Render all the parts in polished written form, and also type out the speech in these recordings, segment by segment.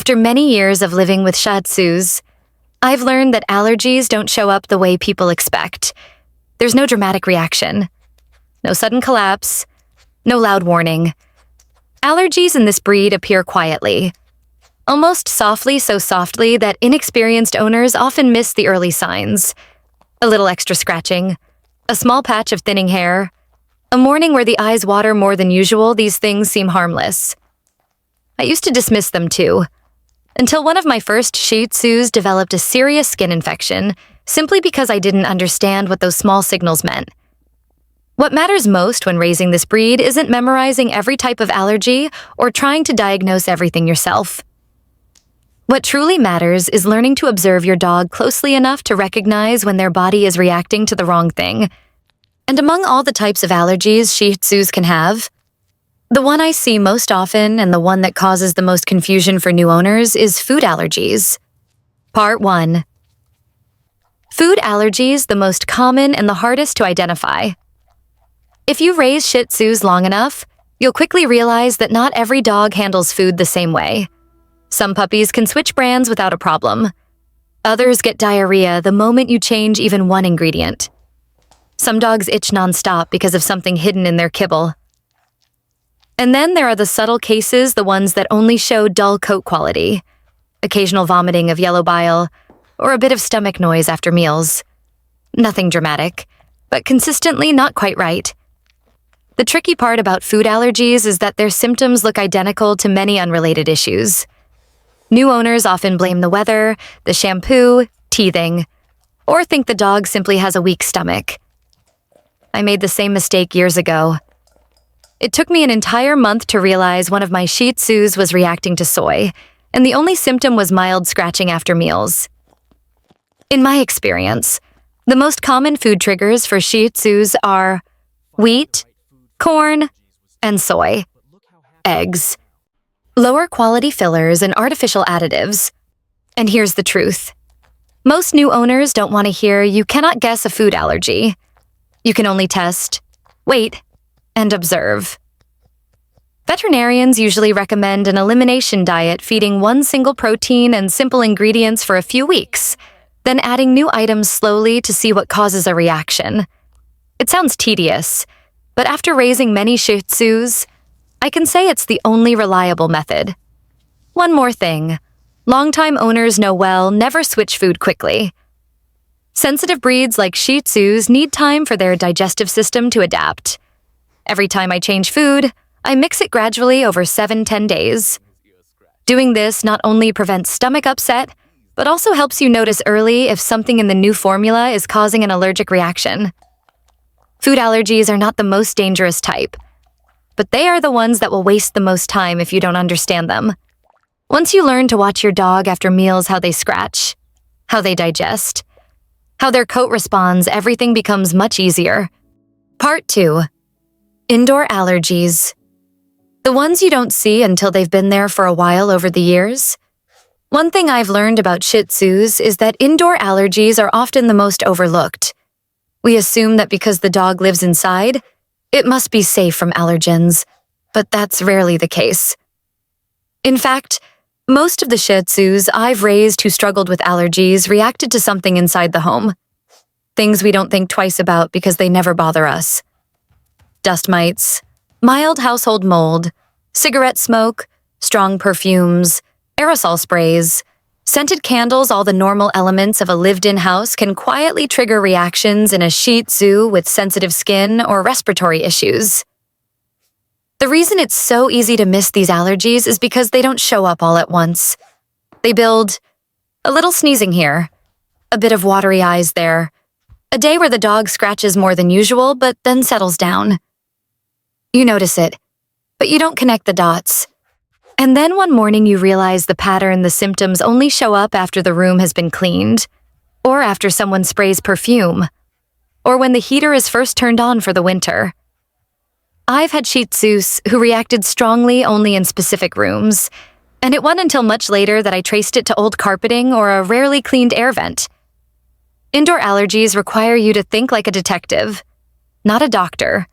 After many years of living with Shih Tzus, I've learned that allergies don't show up the way people expect. There's no dramatic reaction, no sudden collapse, no loud warning. Allergies in this breed appear quietly, almost softly, so softly that inexperienced owners often miss the early signs. A little extra scratching, a small patch of thinning hair, a morning where the eyes water more than usual. These things seem harmless. I used to dismiss them too, until one of my first Shih Tzus developed a serious skin infection simply because I didn't understand what those small signals meant. What matters most when raising this breed isn't memorizing every type of allergy or trying to diagnose everything yourself. What truly matters is learning to observe your dog closely enough to recognize when their body is reacting to the wrong thing. And among all the types of allergies Shih Tzus can have, the one I see most often and the one that causes the most confusion for new owners is food allergies. Part 1. Food allergies, the most common and the hardest to identify. If you raise Shih Tzus long enough, you'll quickly realize that not every dog handles food the same way. Some puppies can switch brands without a problem. Others get diarrhea the moment you change even one ingredient. Some dogs itch nonstop because of something hidden in their kibble. And then there are the subtle cases, the ones that only show dull coat quality, occasional vomiting of yellow bile, or a bit of stomach noise after meals. Nothing dramatic, but consistently not quite right. The tricky part about food allergies is that their symptoms look identical to many unrelated issues. New owners often blame the weather, the shampoo, teething, or think the dog simply has a weak stomach. I made the same mistake years ago. It took me an entire month to realize one of my Shih Tzus was reacting to soy, and the only symptom was mild scratching after meals. In my experience, the most common food triggers for Shih Tzus are wheat, corn, and soy, eggs, lower quality fillers and artificial additives. And here's the truth. Most new owners don't want to hear you cannot guess a food allergy. You can only test, wait, and observe. Veterinarians usually recommend an elimination diet feeding one single protein and simple ingredients for a few weeks, then adding new items slowly to see what causes a reaction. It sounds tedious, but after raising many Shih Tzus, I can say it's the only reliable method. One more thing. Longtime owners know well, never switch food quickly. Sensitive breeds like Shih Tzus need time for their digestive system to adapt. Every time I change food, I mix it gradually over 7-10 days. Doing this not only prevents stomach upset, but also helps you notice early if something in the new formula is causing an allergic reaction. Food allergies are not the most dangerous type, but they are the ones that will waste the most time if you don't understand them. Once you learn to watch your dog after meals, how they scratch, how they digest, how their coat responds, everything becomes much easier. Part 2. Indoor allergies. The ones you don't see until they've been there for a while over the years. One thing I've learned about Shih Tzus is that indoor allergies are often the most overlooked. We assume that because the dog lives inside, it must be safe from allergens, but that's rarely the case. In fact, most of the Shih Tzus I've raised who struggled with allergies reacted to something inside the home. Things we don't think twice about because they never bother us. Dust mites, mild household mold, cigarette smoke, strong perfumes, aerosol sprays, scented candles. All the normal elements of a lived-in house can quietly trigger reactions in a Shih Tzu with sensitive skin or respiratory issues. The reason it's so easy to miss these allergies is because they don't show up all at once. They build a little sneezing here, a bit of watery eyes there, a day where the dog scratches more than usual but then settles down. You notice it, but you don't connect the dots. And then one morning you realize the pattern, the symptoms only show up after the room has been cleaned, or after someone sprays perfume, or when the heater is first turned on for the winter. I've had Shih Tzus who reacted strongly only in specific rooms, and it wasn't until much later that I traced it to old carpeting or a rarely cleaned air vent. Indoor allergies require you to think like a detective, not a doctor.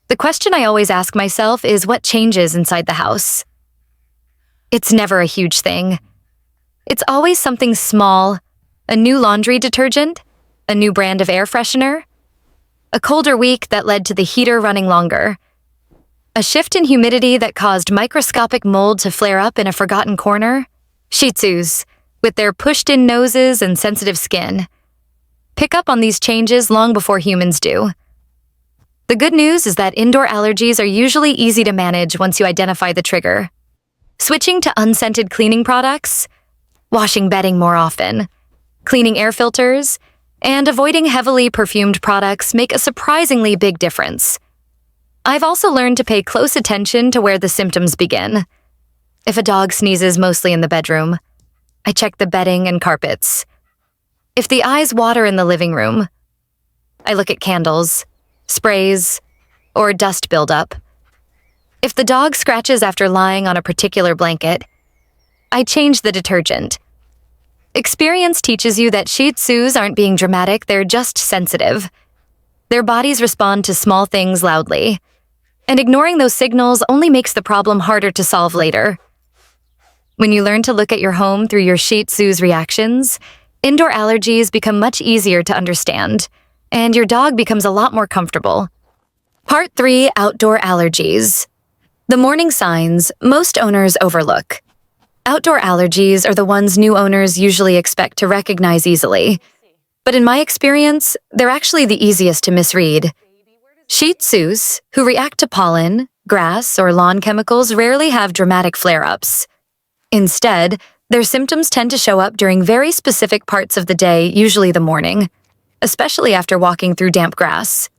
The question I always ask myself is what changes inside the house? It's never a huge thing. It's always something small, a new laundry detergent, a new brand of air freshener, a colder week that led to the heater running longer, a shift in humidity that caused microscopic mold to flare up in a forgotten corner, Shih Tzus, with their pushed-in noses and sensitive skin, pick up on these changes long before humans do. The good news is that indoor allergies are usually easy to manage once you identify the trigger. Switching to unscented cleaning products, washing bedding more often, cleaning air filters, and avoiding heavily perfumed products make a surprisingly big difference. I've also learned to pay close attention to where the symptoms begin. If a dog sneezes mostly in the bedroom, I check the bedding and carpets. If the eyes water in the living room, I look at candles, sprays, or dust buildup. If the dog scratches after lying on a particular blanket, I change the detergent. Experience teaches you that Shih Tzus aren't being dramatic, they're just sensitive. Their bodies respond to small things loudly, and ignoring those signals only makes the problem harder to solve later. When you learn to look at your home through your Shih Tzu's reactions, indoor allergies become much easier to understand, and your dog becomes a lot more comfortable. Part 3: Outdoor Allergies. The warning signs most owners overlook. Outdoor allergies are the ones new owners usually expect to recognize easily. But in my experience, they're actually the easiest to misread. Shih Tzus, who react to pollen, grass, or lawn chemicals, rarely have dramatic flare-ups. Instead, their symptoms tend to show up during very specific parts of the day, usually the morning, especially after walking through damp grass.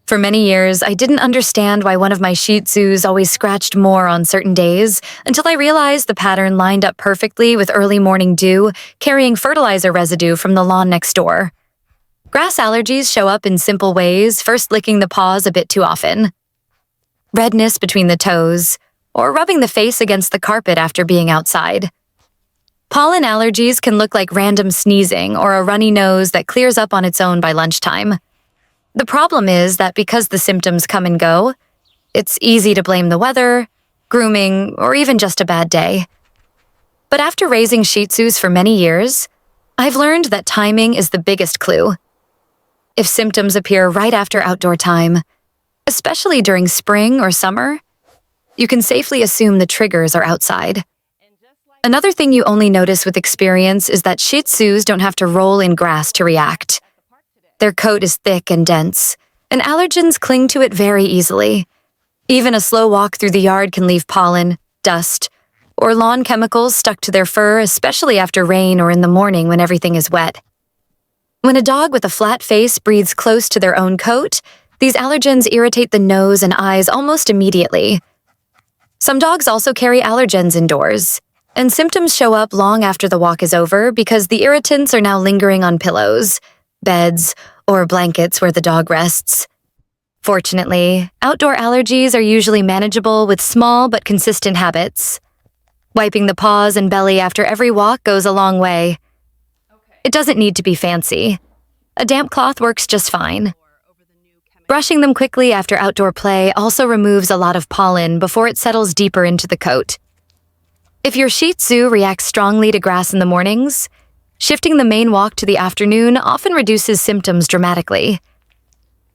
For many years, I didn't understand why one of my Shih Tzus always scratched more on certain days until I realized the pattern lined up perfectly with early morning dew carrying fertilizer residue from the lawn next door. Grass allergies show up in simple ways, first licking the paws a bit too often, redness between the toes, or rubbing the face against the carpet after being outside. Pollen allergies can look like random sneezing or a runny nose that clears up on its own by lunchtime. The problem is that because the symptoms come and go, it's easy to blame the weather, grooming, or even just a bad day. But after raising Shih Tzus for many years, I've learned that timing is the biggest clue. If symptoms appear right after outdoor time, especially during spring or summer, you can safely assume the triggers are outside. Another thing you only notice with experience is that Shih Tzus don't have to roll in grass to react. Their coat is thick and dense, and allergens cling to it very easily. Even a slow walk through the yard can leave pollen, dust, or lawn chemicals stuck to their fur, especially after rain or in the morning when everything is wet. When a dog with a flat face breathes close to their own coat, these allergens irritate the nose and eyes almost immediately. Some dogs also carry allergens indoors, and symptoms show up long after the walk is over because the irritants are now lingering on pillows, beds, or blankets where the dog rests. Fortunately, outdoor allergies are usually manageable with small but consistent habits. Wiping the paws and belly after every walk goes a long way. It doesn't need to be fancy. A damp cloth works just fine. Brushing them quickly after outdoor play also removes a lot of pollen before it settles deeper into the coat. If your Shih Tzu reacts strongly to grass in the mornings, shifting the main walk to the afternoon often reduces symptoms dramatically.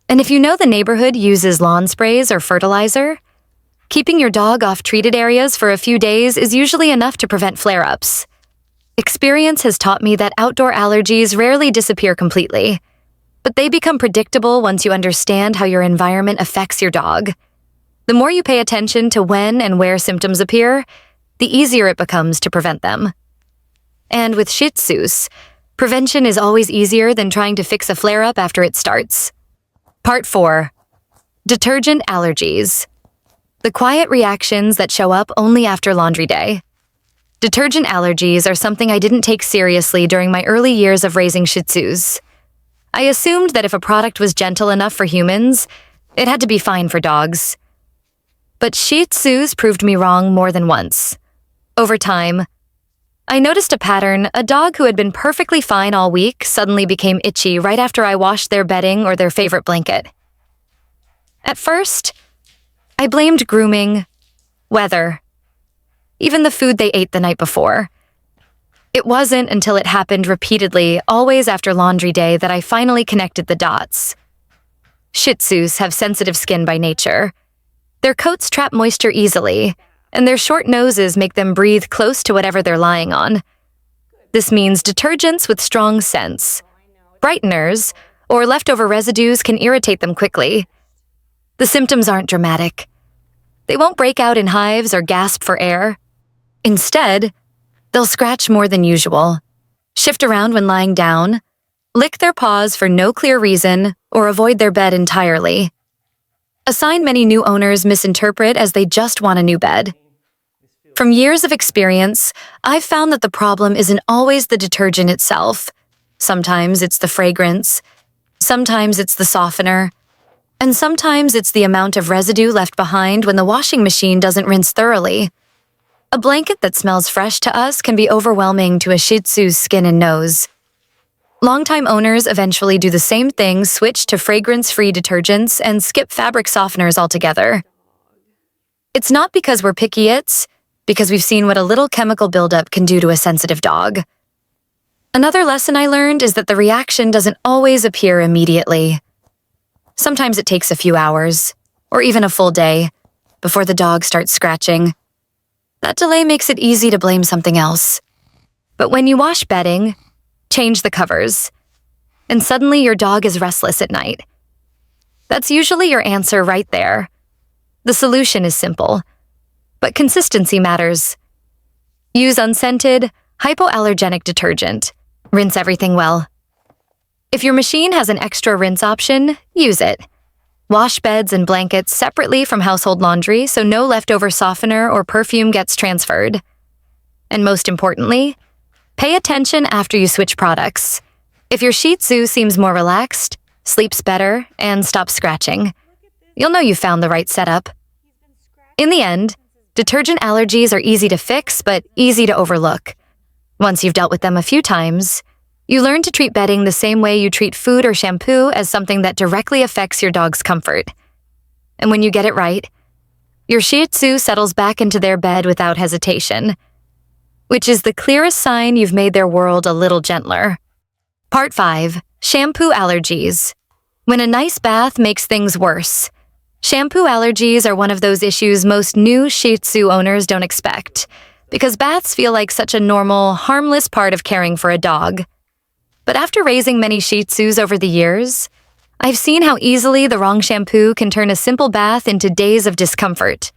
And if you know the neighborhood uses lawn sprays or fertilizer, keeping your dog off treated areas for a few days is usually enough to prevent flare-ups. Experience has taught me that outdoor allergies rarely disappear completely, but they become predictable once you understand how your environment affects your dog. The more you pay attention to when and where symptoms appear, the easier it becomes to prevent them. And with Shih Tzus, prevention is always easier than trying to fix a flare-up after it starts. Part 4: Detergent Allergies. The quiet reactions that show up only after laundry day. Detergent allergies are something I didn't take seriously during my early years of raising Shih Tzus. I assumed that if a product was gentle enough for humans, it had to be fine for dogs. But Shih Tzus proved me wrong more than once. Over time, I noticed a pattern. A dog who had been perfectly fine all week suddenly became itchy right after I washed their bedding or their favorite blanket. At first, I blamed grooming, weather, even the food they ate the night before. It wasn't until it happened repeatedly, always after laundry day, that I finally connected the dots. Shih Tzus have sensitive skin by nature. Their coats trap moisture easily, and their short noses make them breathe close to whatever they're lying on. This means detergents with strong scents, brighteners, or leftover residues can irritate them quickly. The symptoms aren't dramatic. They won't break out in hives or gasp for air. Instead, they'll scratch more than usual, shift around when lying down, lick their paws for no clear reason, or avoid their bed entirely. A sign many new owners misinterpret as they just want a new bed. From years of experience, I've found that the problem isn't always the detergent itself. Sometimes it's the fragrance, sometimes it's the softener, and sometimes it's the amount of residue left behind when the washing machine doesn't rinse thoroughly. A blanket that smells fresh to us can be overwhelming to a Shih Tzu's skin and nose. Longtime owners eventually do the same thing, switch to fragrance-free detergents, and skip fabric softeners altogether. It's not because we're picky, it's because we've seen what a little chemical buildup can do to a sensitive dog. Another lesson I learned is that the reaction doesn't always appear immediately. Sometimes it takes a few hours, or even a full day, before the dog starts scratching. That delay makes it easy to blame something else. But when you wash bedding, change the covers, and suddenly your dog is restless at night. That's usually your answer right there. The solution is simple, but consistency matters. Use unscented, hypoallergenic detergent. Rinse everything well. If your machine has an extra rinse option, use it. Wash beds and blankets separately from household laundry so no leftover softener or perfume gets transferred. And most importantly, pay attention after you switch products. If your Shih Tzu seems more relaxed, sleeps better, and stops scratching, you'll know you found the right setup. In the end, detergent allergies are easy to fix but easy to overlook. Once you've dealt with them a few times, you learn to treat bedding the same way you treat food or shampoo, as something that directly affects your dog's comfort. And when you get it right, your Shih Tzu settles back into their bed without hesitation, which is the clearest sign you've made their world a little gentler. Part 5. Shampoo allergies. When a nice bath makes things worse. Shampoo allergies are one of those issues most new Shih Tzu owners don't expect, because baths feel like such a normal, harmless part of caring for a dog. But after raising many Shih Tzus over the years, I've seen how easily the wrong shampoo can turn a simple bath into days of discomfort.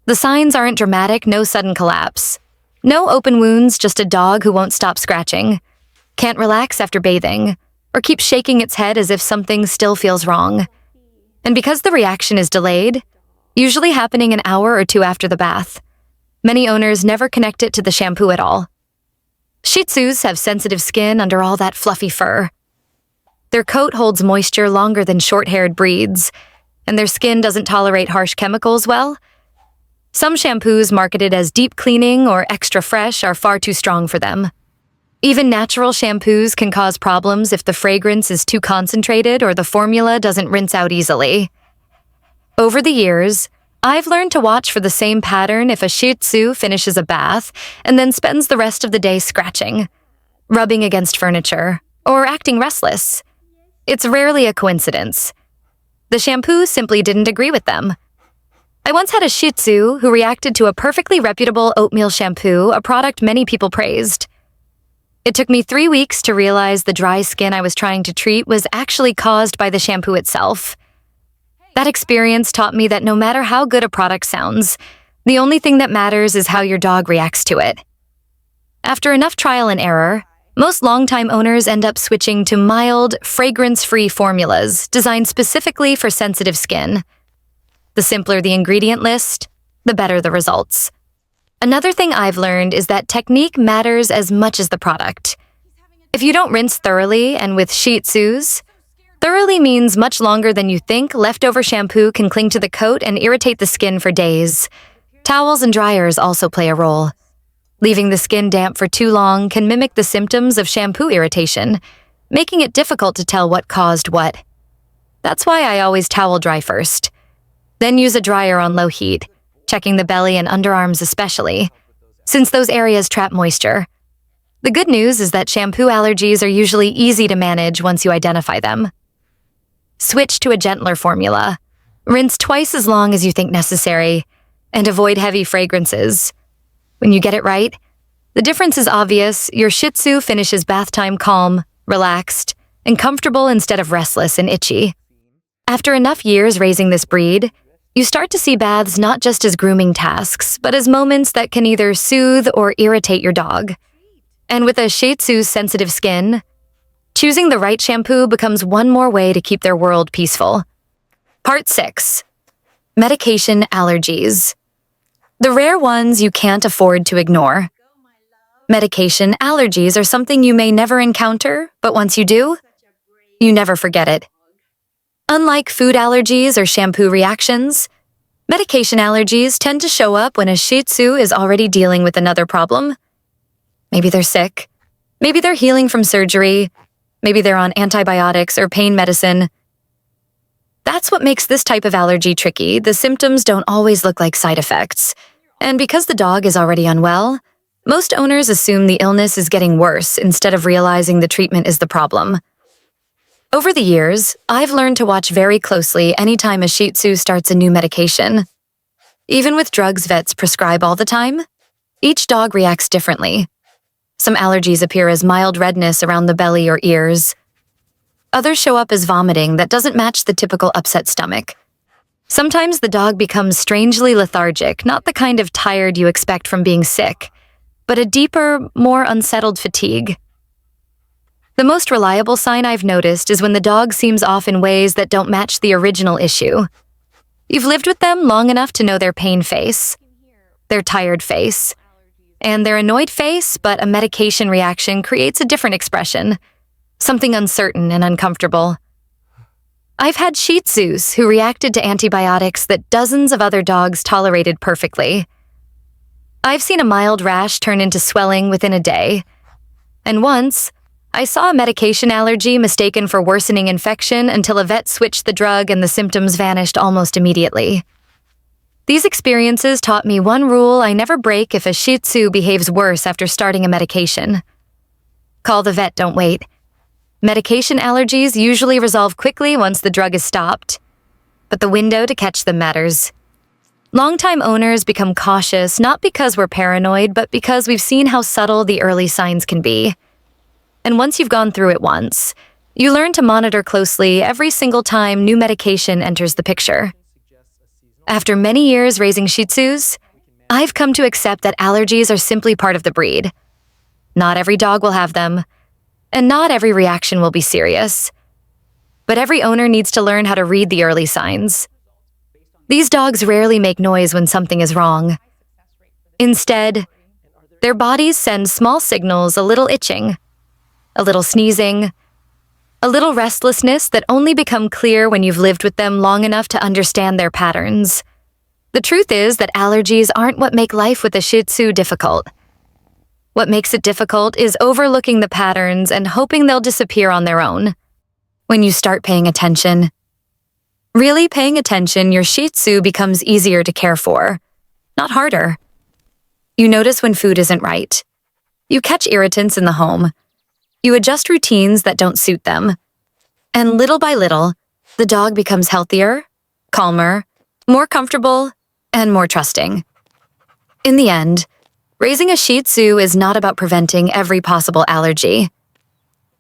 The signs aren't dramatic, no sudden collapse. No open wounds, just a dog who won't stop scratching, can't relax after bathing, or keeps shaking its head as if something still feels wrong. And because the reaction is delayed, usually happening an hour or two after the bath, many owners never connect it to the shampoo at all. Shih Tzus have sensitive skin under all that fluffy fur. Their coat holds moisture longer than short-haired breeds, and their skin doesn't tolerate harsh chemicals well. Some shampoos marketed as deep cleaning or extra fresh are far too strong for them. Even natural shampoos can cause problems if the fragrance is too concentrated or the formula doesn't rinse out easily. Over the years, I've learned to watch for the same pattern if a Shih Tzu finishes a bath and then spends the rest of the day scratching, rubbing against furniture, or acting restless. It's rarely a coincidence. The shampoo simply didn't agree with them. I once had a Shih Tzu who reacted to a perfectly reputable oatmeal shampoo, a product many people praised. It took me 3 weeks to realize the dry skin I was trying to treat was actually caused by the shampoo itself. That experience taught me that no matter how good a product sounds, the only thing that matters is how your dog reacts to it. After enough trial and error, most longtime owners end up switching to mild, fragrance-free formulas designed specifically for sensitive skin. The simpler the ingredient list, the better the results. Another thing I've learned is that technique matters as much as the product. If you don't rinse thoroughly, and with Shih Tzus, thoroughly means much longer than you think, leftover shampoo can cling to the coat and irritate the skin for days. Towels and dryers also play a role. Leaving the skin damp for too long can mimic the symptoms of shampoo irritation, making it difficult to tell what caused what. That's why I always towel dry first, then use a dryer on low heat, checking the belly and underarms especially, since those areas trap moisture. The good news is that shampoo allergies are usually easy to manage once you identify them. Switch to a gentler formula. Rinse twice as long as you think necessary, and avoid heavy fragrances. When you get it right, the difference is obvious. Your Shih Tzu finishes bath time calm, relaxed, and comfortable instead of restless and itchy. After enough years raising this breed, you start to see baths not just as grooming tasks, but as moments that can either soothe or irritate your dog. And with a Shih Tzu's sensitive skin, choosing the right shampoo becomes one more way to keep their world peaceful. Part 6. Medication allergies. The rare ones you can't afford to ignore. Medication allergies are something you may never encounter, but once you do, you never forget it. Unlike food allergies or shampoo reactions, medication allergies tend to show up when a Shih Tzu is already dealing with another problem. Maybe they're sick, maybe they're healing from surgery, maybe they're on antibiotics or pain medicine. That's what makes this type of allergy tricky. The symptoms don't always look like side effects. And because the dog is already unwell, most owners assume the illness is getting worse instead of realizing the treatment is the problem. Over the years, I've learned to watch very closely anytime a Shih Tzu starts a new medication. Even with drugs vets prescribe all the time, each dog reacts differently. Some allergies appear as mild redness around the belly or ears. Others show up as vomiting that doesn't match the typical upset stomach. Sometimes the dog becomes strangely lethargic, not the kind of tired you expect from being sick, but a deeper, more unsettled fatigue. The most reliable sign I've noticed is when the dog seems off in ways that don't match the original issue. You've lived with them long enough to know their pain face, their tired face, and their annoyed face, but a medication reaction creates a different expression, something uncertain and uncomfortable. I've had Shih Tzus who reacted to antibiotics that dozens of other dogs tolerated perfectly. I've seen a mild rash turn into swelling within a day. And once, I saw a medication allergy mistaken for worsening infection until a vet switched the drug and the symptoms vanished almost immediately. These experiences taught me one rule I never break if a Shih Tzu behaves worse after starting a medication. Call the vet, don't wait. Medication allergies usually resolve quickly once the drug is stopped, but the window to catch them matters. Longtime owners become cautious not because we're paranoid, but because we've seen how subtle the early signs can be. And once you've gone through it once, you learn to monitor closely every single time new medication enters the picture. After many years raising Shih Tzus, I've come to accept that allergies are simply part of the breed. Not every dog will have them, and not every reaction will be serious. But every owner needs to learn how to read the early signs. These dogs rarely make noise when something is wrong. Instead, their bodies send small signals, a little itching, a little sneezing, a little restlessness that only become clear when you've lived with them long enough to understand their patterns. The truth is that allergies aren't what make life with a Shih Tzu difficult. What makes it difficult is overlooking the patterns and hoping they'll disappear on their own. When you start paying attention, really paying attention, your Shih Tzu becomes easier to care for, not harder. You notice when food isn't right. You catch irritants in the home. You adjust routines that don't suit them. And little by little, the dog becomes healthier, calmer, more comfortable, and more trusting. In the end, raising a Shih Tzu is not about preventing every possible allergy.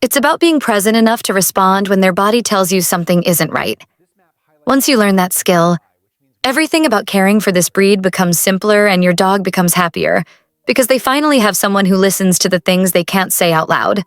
It's about being present enough to respond when their body tells you something isn't right. Once you learn that skill, everything about caring for this breed becomes simpler and your dog becomes happier because they finally have someone who listens to the things they can't say out loud.